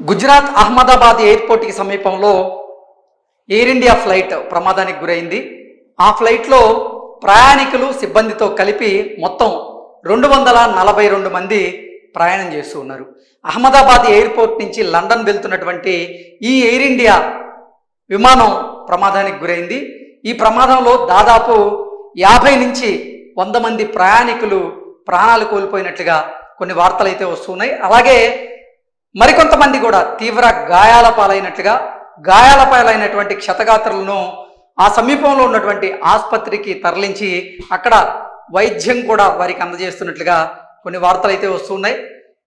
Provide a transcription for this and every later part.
గుజరాత్ అహ్మదాబాద్ ఎయిర్పోర్ట్కి సమీపంలో air India flight ప్రమాదానికి గురైంది. ఆ ఫ్లైట్లో ప్రయాణికులు సిబ్బందితో కలిపి మొత్తం 242 మంది ప్రయాణం చేస్తూ ఉన్నారు. అహ్మదాబాద్ ఎయిర్పోర్ట్ నుంచి లండన్ వెళ్తున్నటువంటి ఈ ఎయిర్ ఇండియా విమానం ప్రమాదానికి గురైంది. ఈ ప్రమాదంలో దాదాపు 50 నుంచి 100 మంది ప్రయాణికులు ప్రాణాలు కోల్పోయినట్లుగా కొన్ని వార్తలు అయితే వస్తున్నాయి. అలాగే మరికొంతమంది కూడా తీవ్ర గాయాల పాలైనటువంటి క్షతగాత్రులను ఆ సమీపంలో ఉన్నటువంటి ఆసుపత్రికి తరలించి అక్కడ వైద్యం కూడా వారికి అందజేస్తున్నట్లుగా కొన్ని వార్తలు అయితే వస్తున్నాయి.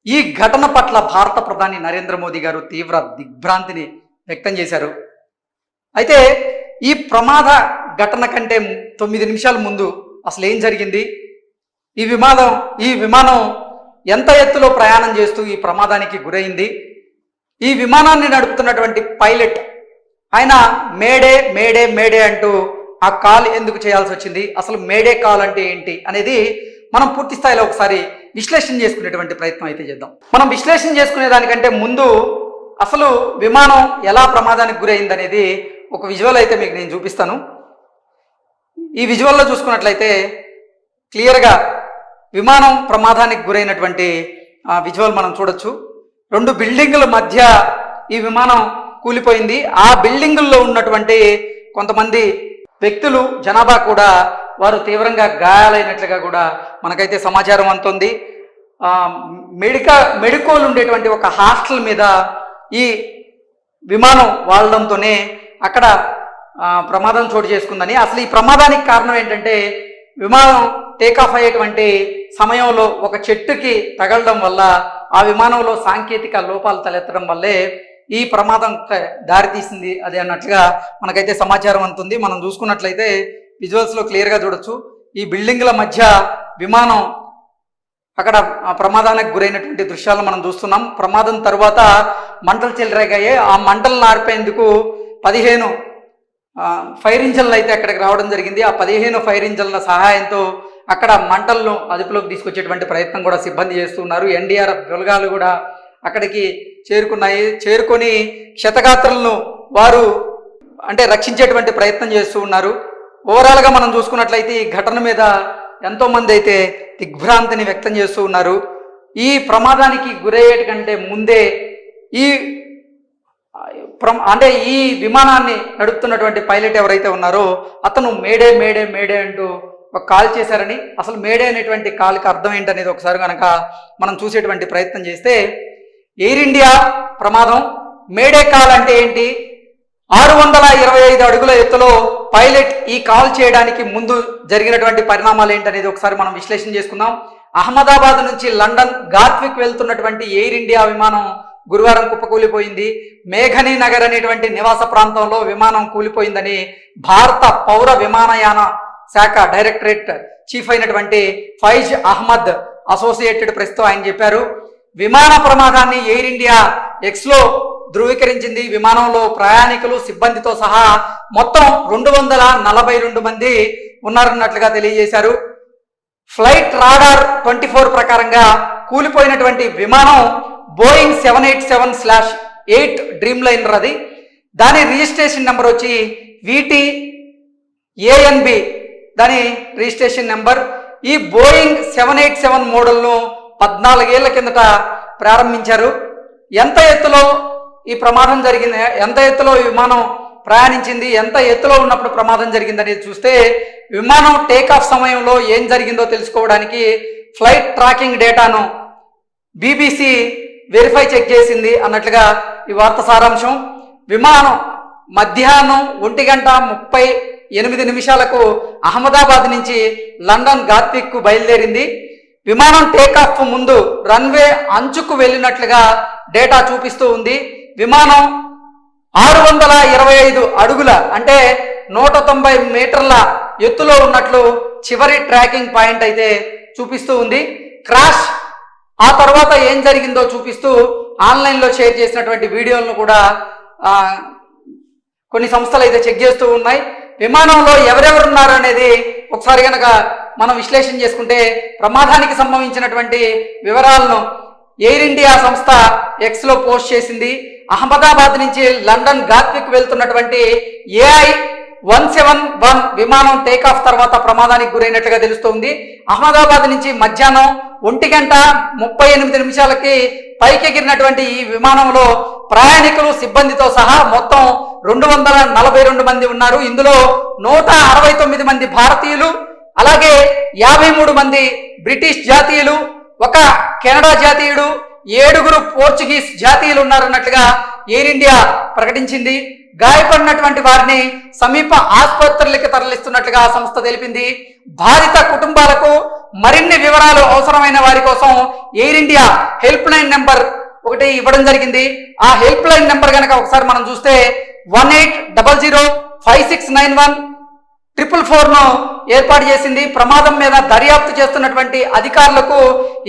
ఈ ఘటన పట్ల భారత ప్రధాని నరేంద్ర మోదీ గారు తీవ్ర దిగ్భ్రాంతిని వ్యక్తం చేశారు. అయితే ఈ ప్రమాద ఘటన కంటే 9 నిమిషాల ముందు అసలు ఏం జరిగింది, ఈ విమానం ఎంత ఎత్తులో ప్రయాణం చేస్తూ ఈ ప్రమాదానికి గురైంది, ఈ విమానాన్ని నడుపుతున్నటువంటి పైలట్ ఆయన మేడే మేడే మేడే అంటూ ఆ కాల్ ఎందుకు చేయాల్సి వచ్చింది, అసలు మేడే కాల్ అంటే ఏంటి అనేది మనం పూర్తి స్థాయిలో ఒకసారి విశ్లేషణ చేసుకునేటువంటి ప్రయత్నం అయితే చేద్దాం. మనం విశ్లేషణ చేసుకునే దానికంటే ముందు అసలు విమానం ఎలా ప్రమాదానికి గురైంది అనేది ఒక విజువల్ అయితే మీకు నేను చూపిస్తాను. ఈ విజువల్లో చూసుకున్నట్లయితే క్లియర్గా విమానం ప్రమాదానికి గురైనటువంటి విజువల్ మనం చూడొచ్చు. 2 బిల్డింగుల మధ్య ఈ విమానం కూలిపోయింది. ఆ బిల్డింగుల్లో ఉన్నటువంటి కొంతమంది వ్యక్తులు జనాభా కూడా వారు తీవ్రంగా గాయాలైనట్లుగా కూడా మనకైతే సమాచారం అందుతుంది. మెడికోలు ఉండేటువంటి ఒక హాస్టల్ మీద ఈ విమానం వాళ్లడంతోనే అక్కడ ప్రమాదం చోటు చేసుకుందని. అసలు ఈ ప్రమాదానికి కారణం ఏంటంటే విమానం టేకాఫ్ అయ్యేటువంటి సమయంలో ఒక చెట్టుకి తగలడం వల్ల ఆ విమానంలో సాంకేతిక లోపాలు తలెత్తడం వల్లే ఈ ప్రమాదం దారితీసింది అది అన్నట్లుగా మనకైతే సమాచారం అందుతుంది. మనం చూసుకున్నట్లయితే విజువల్స్లో క్లియర్గా చూడొచ్చు. ఈ బిల్డింగ్ల మధ్య విమానం అక్కడ ప్రమాదానికి గురైనటువంటి దృశ్యాలను మనం చూస్తున్నాం. ప్రమాదం తర్వాత మంటలు చెలరేగాయి. ఆ మంటలను ఆర్పేందుకు 15 ఫైర్ ఇంజన్లు అయితే అక్కడికి రావడం జరిగింది. ఆ 15 ఫైర్ ఇంజన్ల సహాయంతో అక్కడ మంటలను అదుపులోకి తీసుకొచ్చేటువంటి ప్రయత్నం కూడా సిబ్బంది చేస్తున్నారు. ఎన్డీఆర్ఎఫ్ బలగాలు కూడా అక్కడికి చేరుకొని క్షతగాత్రులను వారు రక్షించేటువంటి ప్రయత్నం చేస్తూ ఉన్నారు. ఓవరాల్గా మనం చూసుకున్నట్లయితే ఈ ఘటన మీద ఎంతోమంది అయితే దిగ్భ్రాంతిని వ్యక్తం చేస్తూ ఉన్నారు. ఈ ప్రమాదానికి గురయ్యేటి కంటే ముందే ఈ విమానాన్ని నడుపుతున్నటువంటి పైలట్ ఎవరైతే ఉన్నారో అతను మేడే మేడే మేడే అంటూ ఒక కాల్ చేశారని, అసలు మేడే అనేటువంటి కాల్కి అర్థం ఏంటనేది ఒకసారి కనుక మనం చూసేటువంటి ప్రయత్నం చేస్తే, ఎయిర్ ఇండియా ప్రమాదం మేడే కాల్ అంటే ఏంటి, 625 అడుగుల ఎత్తులో పైలట్ ఈ కాల్ చేయడానికి ముందు జరిగినటువంటి పరిణామాలు ఏంటనేది ఒకసారి మనం విశ్లేషణ చేసుకుందాం. అహ్మదాబాద్ నుంచి లండన్ గాత్విక్ వెళ్తున్నటువంటి ఎయిర్ ఇండియా విమానం గురువారం కుప్పకూలిపోయింది. మేఘనీ నగర్ అనేటువంటి నివాస ప్రాంతంలో విమానం కూలిపోయిందని భారత పౌర విమానయాన శాఖ డైరెక్టరేట్ చీఫ్ అయినటువంటి ఫైజ్ అహ్మద్ అసోసియేటెడ్ ప్రెస్తో ఆయన చెప్పారు. విమాన ప్రమాదాన్ని ఎయిర్ ఇండియా ఎక్స్లో ధృవీకరించింది. విమానంలో ప్రయాణికులు సిబ్బందితో సహా మొత్తం 242 మంది ఉన్నారన్నట్లుగా తెలియజేశారు. ఫ్లైట్ రాడార్ 24 ప్రకారంగా కూలిపోయినటువంటి విమానం బోయింగ్ 787-8 డ్రీమ్ లైనర్ అది. దాని రిజిస్ట్రేషన్ నెంబర్ వచ్చి VTANB దాని రిజిస్ట్రేషన్ నెంబర్. ఈ బోయింగ్ 787 మోడల్ను 14 ఏళ్ల కిందట ప్రారంభించారు. ఎంత ఎత్తులో ఈ ప్రమాదం జరిగింది, ఎంత ఎత్తులో ఈ విమానం ప్రయాణించింది, ఎంత ఎత్తులో ఉన్నప్పుడు ప్రమాదం జరిగిందనేది చూస్తే విమానం టేకాఫ్ సమయంలో ఏం జరిగిందో తెలుసుకోవడానికి ఫ్లైట్ ట్రాకింగ్ డేటాను BBC చెక్ చేసింది అన్నట్లుగా ఈ వార్త సారాంశం. విమానం మధ్యాహ్నం 1:38 అహ్మదాబాద్ నుంచి లండన్ గాత్విక్కు బయలుదేరింది. విమానం టేకాఫ్ ముందు రన్వే అంచుకు వెళ్ళినట్లుగా డేటా చూపిస్తూ ఉంది. విమానం 625 అడుగుల అంటే 190 మీటర్ల ఎత్తులో ఉన్నట్లు చివరి ట్రాకింగ్ పాయింట్ అయితే చూపిస్తూ ఉంది. క్రాష్ ఆ తర్వాత ఏం జరిగిందో చూపిస్తూ ఆన్లైన్లో షేర్ చేసినటువంటి వీడియోలను కూడా కొన్ని సంస్థలు అయితే చెక్ చేస్తూ ఉన్నాయి. విమానంలో ఎవరెవరు ఉన్నారు అనేది ఒకసారి కనుక మనం విశ్లేషణ చేసుకుంటే ప్రమాదానికి సంబంధించినటువంటి వివరాలను ఎయిర్ ఇండియా సంస్థ ఎక్స్లో పోస్ట్ చేసింది. అహ్మదాబాద్ నుంచి లండన్ గాత్విక్ వెళ్తున్నటువంటి AI 171 విమానం టేకాఫ్ తర్వాత ప్రమాదానికి గురైనట్లుగా తెలుస్తోంది. అహ్మదాబాద్ నుంచి మధ్యాహ్నం 1:38 పైకెగిరినటువంటి ఈ విమానంలో ప్రయాణికులు సిబ్బందితో సహా మొత్తం 242 మంది ఉన్నారు. ఇందులో 169 మంది భారతీయులు, అలాగే 53 మంది బ్రిటిష్ జాతీయులు, ఒక కెనడా జాతీయుడు, 7 పోర్చుగీస్ జాతీయులు ఉన్నారన్నట్లుగా ఎయిర్ ఇండియా ప్రకటించింది. గాయపడినటువంటి వారిని సమీప ఆసుపత్రులకి తరలిస్తున్నట్లుగా ఆ సంస్థ తెలిపింది. బాధిత కుటుంబాలకు మరిన్ని వివరాలు అవసరమైన వారి కోసం air India help line number ఒకటి ఇవ్వడం జరిగింది. ఆ హెల్ప్ లైన్ నెంబర్ కనుక ఒకసారి మనం చూస్తే 1800569144 ఏర్పాటు చేసింది. ప్రమాదం మీద దర్యాప్తు చేస్తున్నటువంటి అధికారులకు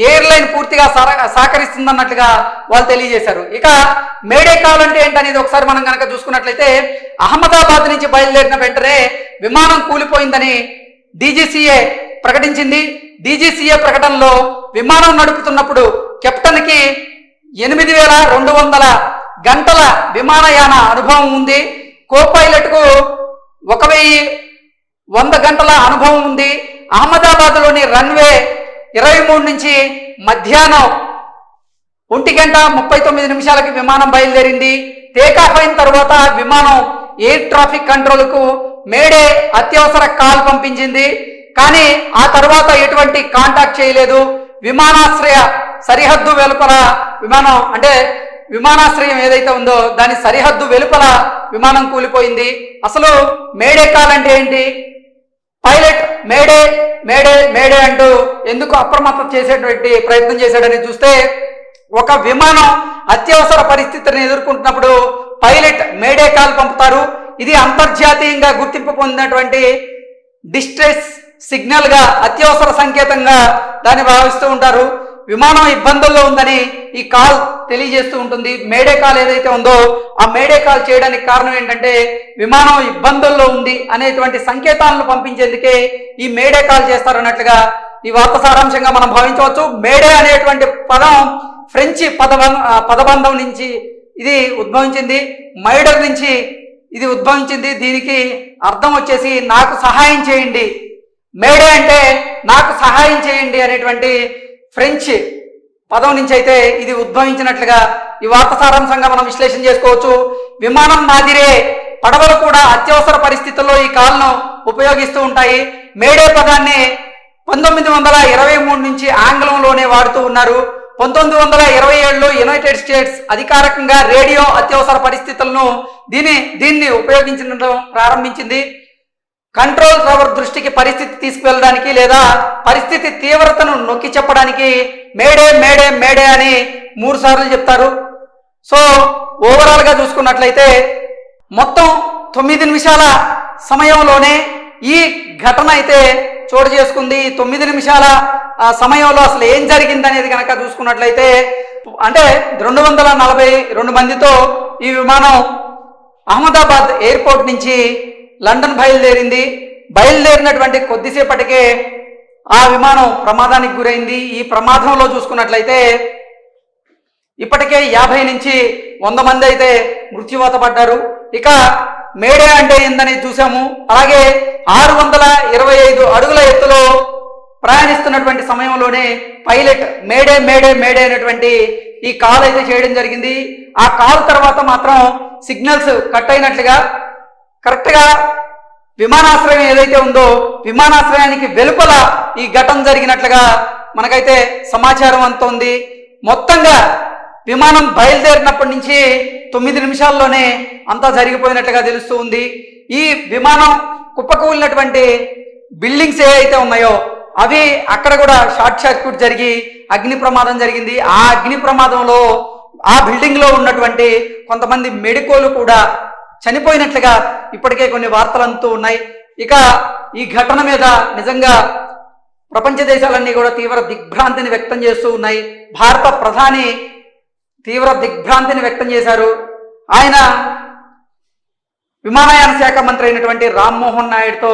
ఎయిర్లైన్ పూర్తిగా సహకరిస్తుందన్నట్లుగా వాళ్ళు తెలియజేశారు. ఇక మేడే కాల్ అంటే ఏంటనేది ఒకసారి మనం కనుక చూసుకున్నట్లయితే అహ్మదాబాద్ నుంచి బయలుదేరిన వెంటనే విమానం కూలిపోయిందని DGCA ప్రకటించింది. DGCA ప్రకటనలో విమానం నడుపుతున్నప్పుడు కెప్టెన్కి 8200 గంటల విమానయాన అనుభవం ఉంది. కోపైలట్కు 1100 గంటల అనుభవం ఉంది. అహ్మదాబాద్లోని రన్వే 23 నుంచి మధ్యాహ్నం 1:39 విమానం బయలుదేరింది. టేకాఫ్ అయిన తర్వాత విమానం ఎయిర్ ట్రాఫిక్ కంట్రోల్కు మేడే అత్యవసర కాల్ పంపించింది. కానీ ఆ తర్వాత ఎటువంటి కాంటాక్ట్ చేయలేదు. విమానాశ్రయ సరిహద్దు వెలుపల విమానం అంటే విమానాశ్రయం ఏదైతే ఉందో దాని సరిహద్దు వెలుపల విమానం కూలిపోయింది. అసలు మేడే కాల్ అంటే ఏంటి? పైలట్ మేడే మేడే మేడే అంటూ ఎందుకు అప్రమత్తం చేసేటువంటి ప్రయత్నం చేశాడని చూస్తే, ఒక విమానం అత్యవసర పరిస్థితిని ఎదుర్కొంటున్నప్పుడు పైలట్ మేడే కాల్ పంపుతారు. ఇది అంతర్జాతీయంగా గుర్తింపు పొందినటువంటి డిస్ట్రెస్ సిగ్నల్ గా, అత్యవసర సంకేతంగా దాన్ని భావిస్తూ ఉంటారు. విమానం ఇబ్బందుల్లో ఉందని ఈ కాల్ తెలియజేస్తూ ఉంటుంది. మేడే కాల్ ఏదైతే ఉందో ఆ మేడే కాల్ చేయడానికి కారణం ఏంటంటే విమానం ఇబ్బందుల్లో ఉంది అనేటువంటి సంకేతాలను పంపించేందుకే ఈ మేడే కాల్ చేస్తారన్నట్లుగా ఈ వార్త సారాంశంగా మనం భావించవచ్చు. మేడే అనేటువంటి పదం ఫ్రెంచి పదబంధం నుంచి ఇది ఉద్భవించింది. మైడర్ నుంచి ఇది ఉద్భవించింది. దీనికి అర్థం వచ్చేసి నాకు సహాయం చేయండి. మేడే అంటే నాకు సహాయం చేయండి అనేటువంటి ఫ్రెంచ్ పదం నుంచి అయితే ఇది ఉద్భవించినట్లుగా ఈ వార్త సారాంశంగా మనం విశ్లేషణ చేసుకోవచ్చు. విమానం మాదిరే పడవలు కూడా అత్యవసర పరిస్థితుల్లో ఈ కాల్ను ఉపయోగిస్తూ ఉంటాయి. మేడే పదాన్ని 1923 నుంచి ఆంగ్లంలోనే వాడుతూ ఉన్నారు. 1927లో యునైటెడ్ స్టేట్స్ అధికారికంగా రేడియో అత్యవసర పరిస్థితులను దీన్ని ఉపయోగించడం ప్రారంభించింది. కంట్రోల్ టవర్ దృష్టికి పరిస్థితి తీసుకువెళ్ళడానికి లేదా పరిస్థితి తీవ్రతను నొక్కి చెప్పడానికి మేడే మేడే మేడే అని 3 సార్లు చెప్తారు. సో ఓవరాల్గా చూసుకున్నట్లయితే మొత్తం 9 నిమిషాల సమయంలోనే ఈ ఘటన అయితే చోటు చేసుకుంది. 9 నిమిషాల సమయంలో అసలు ఏం జరిగింది అనేది కనుక చూసుకున్నట్లయితే అంటే 242 మందితో ఈ విమానం అహ్మదాబాద్ ఎయిర్పోర్ట్ నుంచి లండన్ బయలుదేరినటువంటి కొద్దిసేపటికే ఆ విమానం ప్రమాదానికి గురైంది. ఈ ప్రమాదంలో చూసుకున్నట్లయితే ఇప్పటికే 50 నుంచి 100 మంది అయితే మృత్యువాత పడ్డారు. ఇక మేడే అంటే ఏందని చూసాము. అలాగే 625 అడుగుల ఎత్తులో ప్రయాణిస్తున్నటువంటి సమయంలోనే పైలట్ మేడే మేడే మేడే అనేటువంటి ఈ కాల్ అయితే చేయడం జరిగింది. ఆ కాల్ తర్వాత మాత్రం సిగ్నల్స్ కట్ అయినట్లుగా కరెక్ట్గా విమానాశ్రయం ఏదైతే ఉందో విమానాశ్రయానికి వెలుపల ఈ ఘటన జరిగినట్లుగా మనకైతే సమాచారం అందుతోంది. మొత్తంగా విమానం బయలుదేరినప్పటి నుంచి 9 నిమిషాల్లోనే అంతా జరిగిపోయినట్లుగా తెలుస్తూ ఉంది. ఈ విమానం కుప్పకూలినటువంటి బిల్డింగ్స్ ఏవైతే ఉన్నాయో అవి అక్కడ కూడా షార్ట్ సర్క్యూట్ జరిగి అగ్ని ప్రమాదం జరిగింది. ఆ అగ్ని ప్రమాదంలో ఆ బిల్డింగ్లో ఉన్నటువంటి కొంతమంది మెడికోలు కూడా చనిపోయినట్లుగా ఇప్పటికే కొన్ని వార్తలు అందుతూ ఉన్నాయి. ఇక ఈ ఘటన మీద నిజంగా ప్రపంచ దేశాలన్నీ కూడా తీవ్ర దిగ్భ్రాంతిని వ్యక్తం చేస్తూ ఉన్నాయి. భారత ప్రధాని తీవ్ర దిగ్భ్రాంతిని వ్యక్తం చేశారు. ఆయన విమానయాన శాఖ మంత్రి అయినటువంటి రామ్మోహన్ నాయుడుతో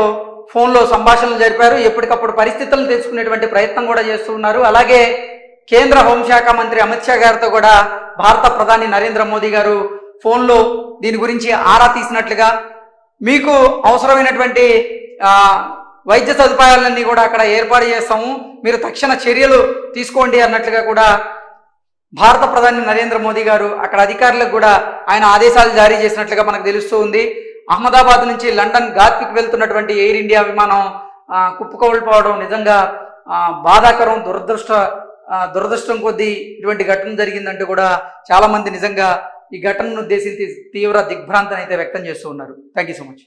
ఫోన్లో సంభాషణలు జరిపారు. ఎప్పటికప్పుడు పరిస్థితులను తెలుసుకునేటువంటి ప్రయత్నం కూడా చేస్తూ ఉన్నారు. అలాగే కేంద్ర హోంశాఖ మంత్రి అమిత్ షా గారితో కూడా భారత ప్రధాని నరేంద్ర మోదీ గారు ఫోన్లో దీని గురించి ఆరా తీసినట్లుగా, మీకు అవసరమైనటువంటి వైద్య సదుపాయాలన్నీ కూడా అక్కడ ఏర్పాటు చేస్తాము, మీరు తక్షణ చర్యలు తీసుకోండి అన్నట్లుగా కూడా భారత ప్రధాని నరేంద్ర మోదీ గారు అక్కడ అధికారులకు కూడా ఆయన ఆదేశాలు జారీ చేసినట్లుగా మనకు తెలుస్తూ ఉంది. అహ్మదాబాద్ నుంచి లండన్ గాత్విక్ వెళ్తున్నటువంటి ఎయిర్ ఇండియా విమానం కుప్పకూలిపోవడం నిజంగా బాధాకరం, దురదృష్టం కొద్దీ ఇటువంటి ఘటన జరిగిందంటూ కూడా చాలా మంది నిజంగా ఈ ఘటనను ఉద్దేశించి తీవ్ర దిగ్భ్రాంతిని అయితే వ్యక్తం చేస్తూ ఉన్నారు. Thank you so much.